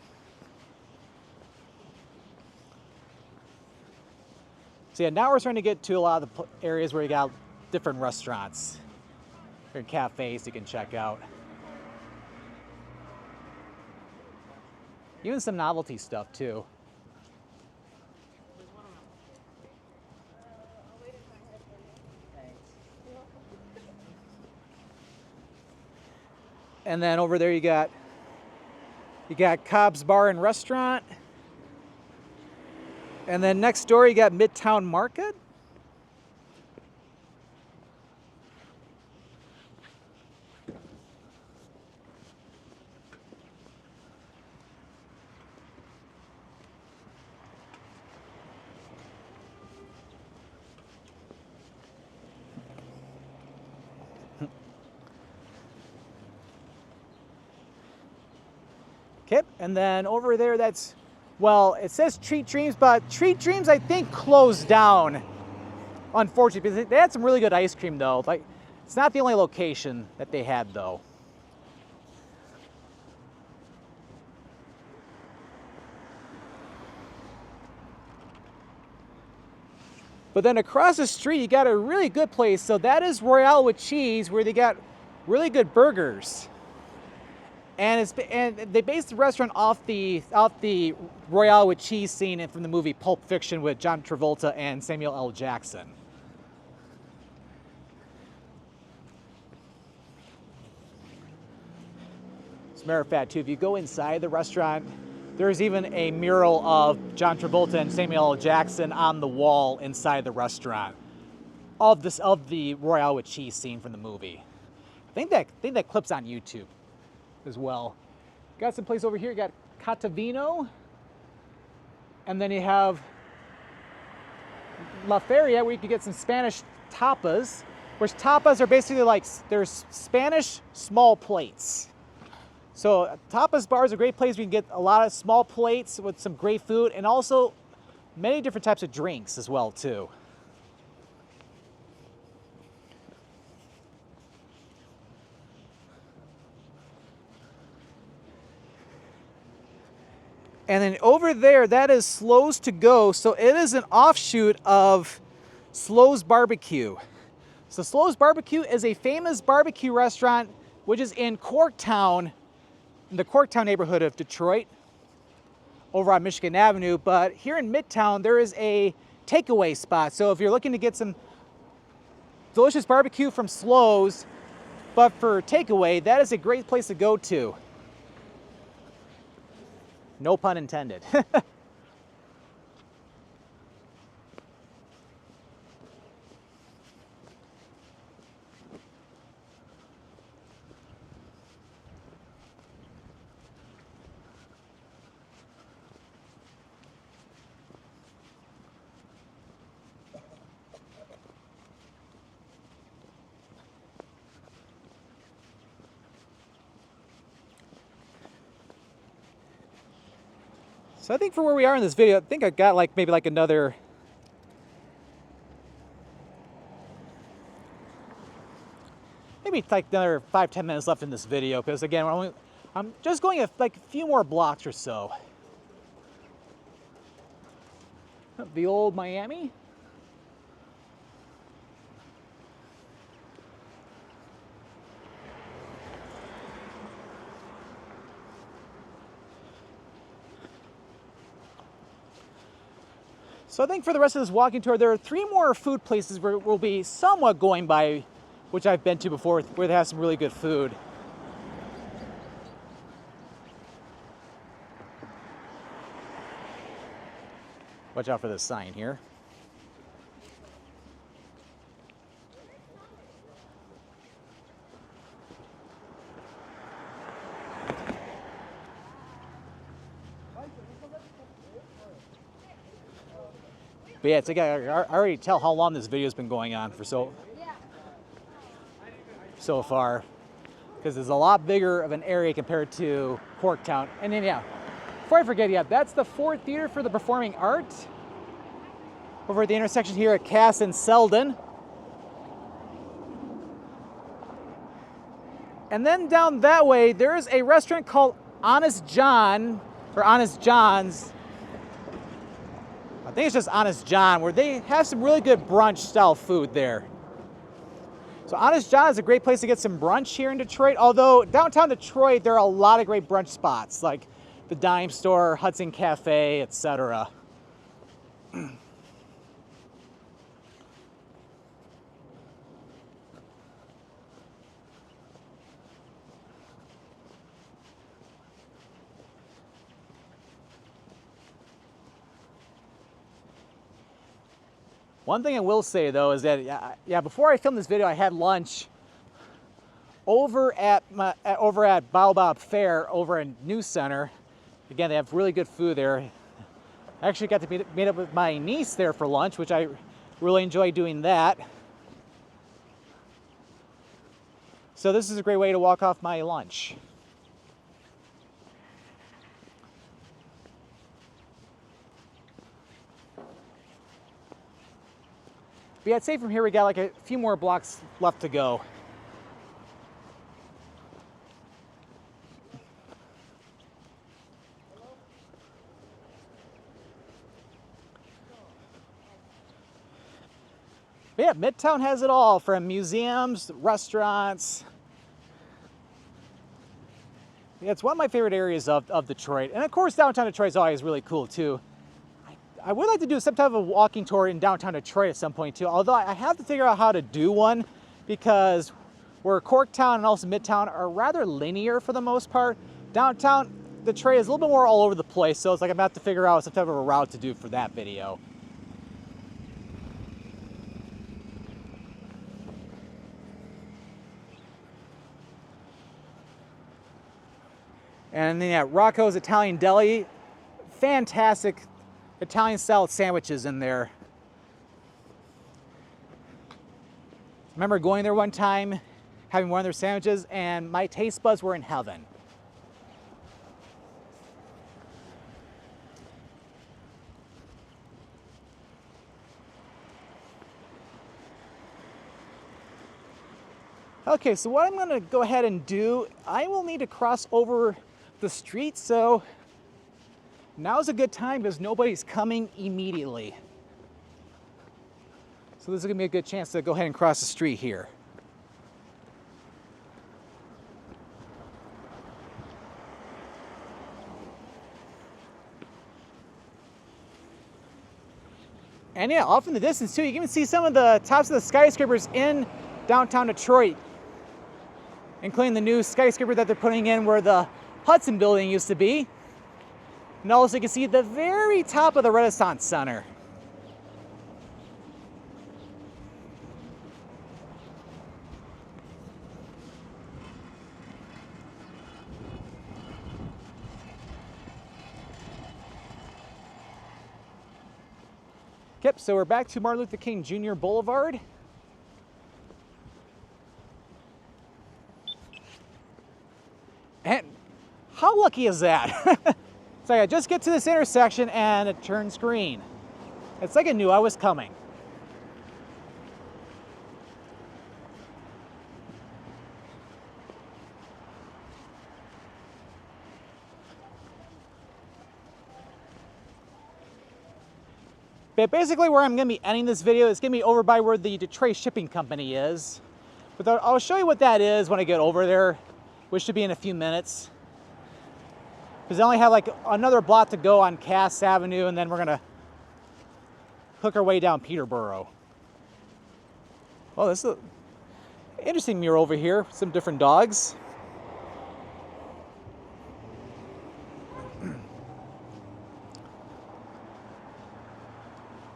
Speaker 1: yeah, now we're starting to get to a lot of the areas where you got different restaurants or cafes you can check out. Even some novelty stuff too. And then over there you got Cobb's Bar and Restaurant. And then next door you got Midtown Market. Okay, and then over there that's, well, it says Treat Dreams, but Treat Dreams I think closed down, unfortunately, because they had some really good ice cream though. Like, it's not the only location that they had though. But then across the street you got a really good place. So that is Royale with Cheese, where they got really good burgers. And they based the restaurant off the Royale with Cheese scene from the movie Pulp Fiction with John Travolta and Samuel L. Jackson. As a matter of fact, too, if you go inside the restaurant, there's even a mural of John Travolta and Samuel L. Jackson on the wall inside the restaurant of the Royale with Cheese scene from the movie. I think that clip's on YouTube as well. Got some place over here. You got Catavino, and then you have La Feria, where you can get some Spanish tapas, which tapas are basically like, there's Spanish small plates. So tapas bar is a great place where you can get a lot of small plates with some great food, and also many different types of drinks as well too. And then over there, that is Slo's To Go. So it is an offshoot of Slo's Barbecue. So Slo's Barbecue is a famous barbecue restaurant which is in Corktown, in the Corktown neighborhood of Detroit, over on Michigan Avenue. But here in Midtown, there is a takeaway spot. So if you're looking to get some delicious barbecue from Slo's, but for takeaway, that is a great place to go to. No pun intended. So I think for where we are in this video, I think I got maybe another maybe another 5-10 minutes left in this video, because again, I'm just going a few more blocks or so. The old Miami. So I think for the rest of this walking tour, there are 3 more food places where we'll be somewhat going by, which I've been to before, where they have some really good food. Watch out for this sign here. But yeah, I already tell how long this video has been going on for so far, because it's a lot bigger of an area compared to Corktown. And then yeah, before I forget, yeah, that's the Ford Theater for the Performing Arts over at the intersection here at Cass and Selden. And then down that way, there's a restaurant called Honest John, or Honest John's. I think it's just Honest John, where they have some really good brunch style food there. So Honest John is a great place to get some brunch here in Detroit, although downtown Detroit there are a lot of great brunch spots like the Dime Store, Hudson Cafe, etc. One thing I will say though is that yeah, before I filmed this video, I had lunch over at Baobab Fair over in News Center. Again, they have really good food there. I actually got to meet up with my niece there for lunch, which I really enjoy doing that. So this is a great way to walk off my lunch. But yeah, I'd say from here we got like a few more blocks left to go. But yeah, Midtown has it all, from museums, restaurants. Yeah, it's one of my favorite areas of Detroit. And of course, downtown Detroit is always really cool too. I would like to do some type of a walking tour in downtown Detroit at some point too, although I have to figure out how to do one because where Corktown and also Midtown are rather linear for the most part. Downtown Detroit is a little bit more all over the place, so it's like I'm gonna have to figure out some type of a route to do for that video. And then at Rocco's Italian Deli, fantastic Italian style sandwiches in there. I remember going there one time, having one of their sandwiches, and my taste buds were in heaven. Okay, so what I'm gonna go ahead and do, I will need to cross over the street, so now's a good time because nobody's coming immediately. So this is gonna be a good chance to go ahead and cross the street here. And yeah, off in the distance too, you can even see some of the tops of the skyscrapers in downtown Detroit, including the new skyscraper that they're putting in where the Hudson building used to be. And also you can see the very top of the Renaissance Center. Yep, so we're back to Martin Luther King Jr. Boulevard. And how lucky is that? It's like I just get to this intersection and it turns green. It's like it knew I was coming. But basically where I'm going to be ending this video is going to be over by where the Detroit Shipping Company is. But I'll show you what that is when I get over there, which should be in a few minutes. Because I only have like another block to go on Cass Avenue, and then we're going to hook our way down Peterboro. Oh, this is an interesting mural over here. Some different dogs.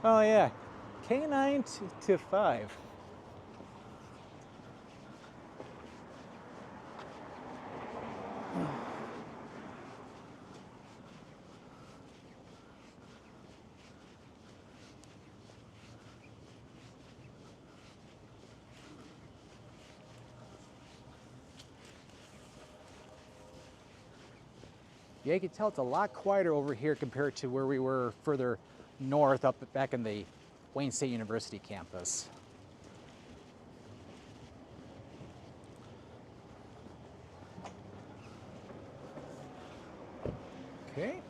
Speaker 1: Oh yeah, K9 to 5. Yeah, you can tell it's a lot quieter over here compared to where we were further north up back in the Wayne State University campus. Okay.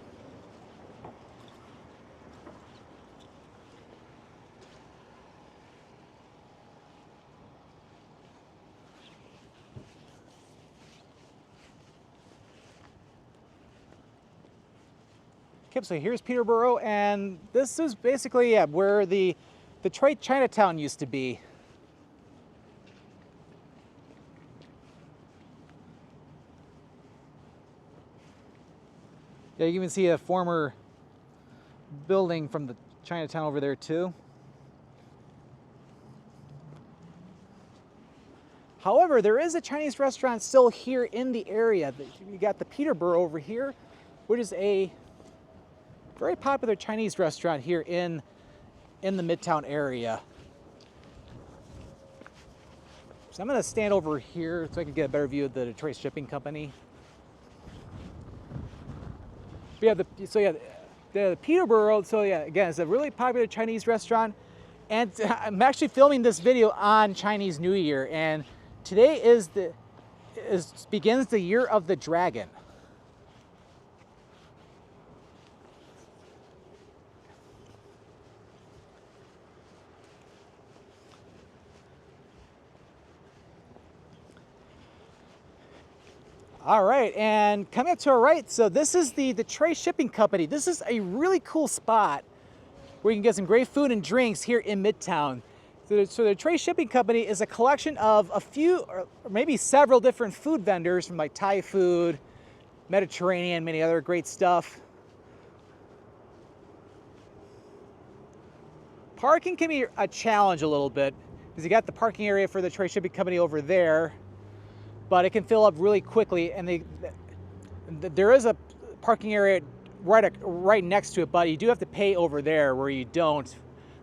Speaker 1: Okay, so here's Peterboro, and this is basically where the Detroit Chinatown used to be. Yeah, you can even see a former building from the Chinatown over there too. However, there is a Chinese restaurant still here in the area. You got the Peterboro over here, which is a very popular Chinese restaurant here in the Midtown area. So I'm going to stand over here so I can get a better view of the Detroit Shipping Company. But yeah, the Peterboro, so yeah, again, it's a really popular Chinese restaurant. And I'm actually filming this video on Chinese New Year, and today begins the Year of the Dragon. All right, and coming up to our right, so this is the Detroit Shipping Company. This is a really cool spot where you can get some great food and drinks here in Midtown. So the Detroit Shipping Company is a collection of a few, or maybe several different food vendors from like Thai food, Mediterranean, many other great stuff. Parking can be a challenge a little bit because you got the parking area for the Detroit Shipping Company over there, but it can fill up really quickly, and there is a parking area right next to it, but you do have to pay over there where you don't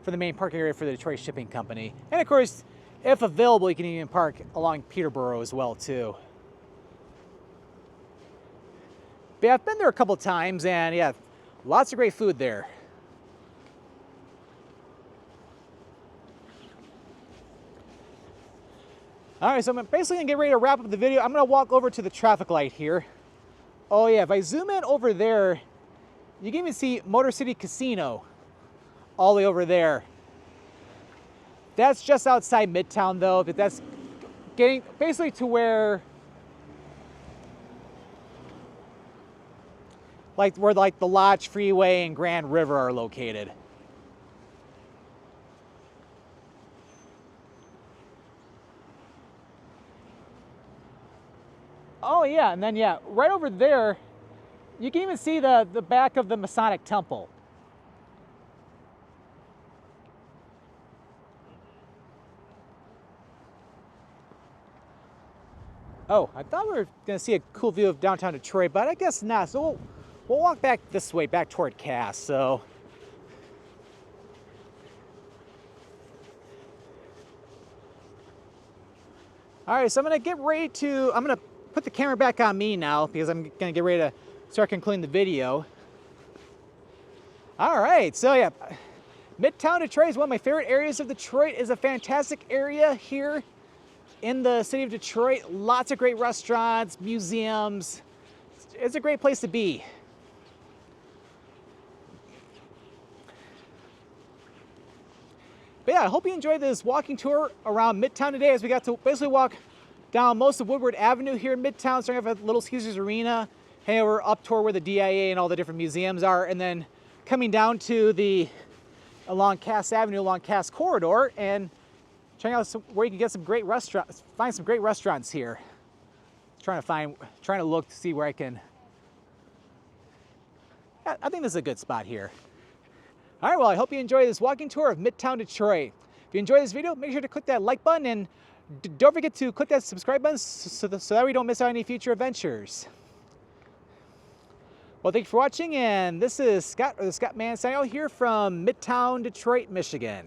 Speaker 1: for the main parking area for the Detroit Shipping Company. And of course, if available, you can even park along Peterboro as well too. But yeah, I've been there a couple times, and yeah, lots of great food there. All right, so I'm basically gonna get ready to wrap up the video. I'm gonna walk over to the traffic light here. Oh yeah, if I zoom in over there, you can even see Motor City Casino all the way over there. That's just outside Midtown though, but that's getting basically to where the Lodge Freeway and Grand River are located. Oh yeah, and then yeah, right over there, you can even see the back of the Masonic Temple. Oh, I thought we were gonna see a cool view of downtown Detroit, but I guess not. So we'll walk back this way, back toward Cass. So. All right, so I'm gonna put the camera back on me now because I'm gonna get ready to start concluding the video. All right, so yeah, Midtown Detroit is one of my favorite areas of Detroit. It's a fantastic area here in the city of Detroit. Lots of great restaurants, museums. It's a great place to be. But yeah, I hope you enjoyed this walking tour around Midtown today as we got to basically walk down most of Woodward Avenue here in Midtown, starting off at Little Caesars Arena, heading over up toward where the DIA and all the different museums are, and then coming down to along Cass Avenue, along Cass Corridor, and checking out where you can get some great restaurants, find some great restaurants here. Trying to look to see where I can. I think this is a good spot here. All right, well, I hope you enjoyed this walking tour of Midtown Detroit. If you enjoyed this video, make sure to click that like button, and don't forget to click that subscribe button so that we don't miss out on any future adventures. Well, thank you for watching, and this is Scott, or the Scott Man, signing out here from Midtown Detroit, Michigan.